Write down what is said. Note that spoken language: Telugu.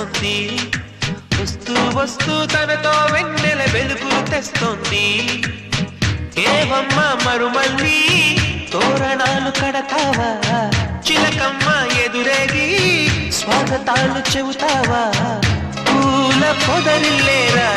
వస్తుంది వస్తూ వస్తూ తనతో వెన్నెల వెలుగులు తెస్తుంది ఏవమ్మ మరుమల్లి తోరణాలు కడతావా చిలకమ్మ ఎదురేగి స్వాగతాలు చెబుతావా పూల పొదరిల్లేరా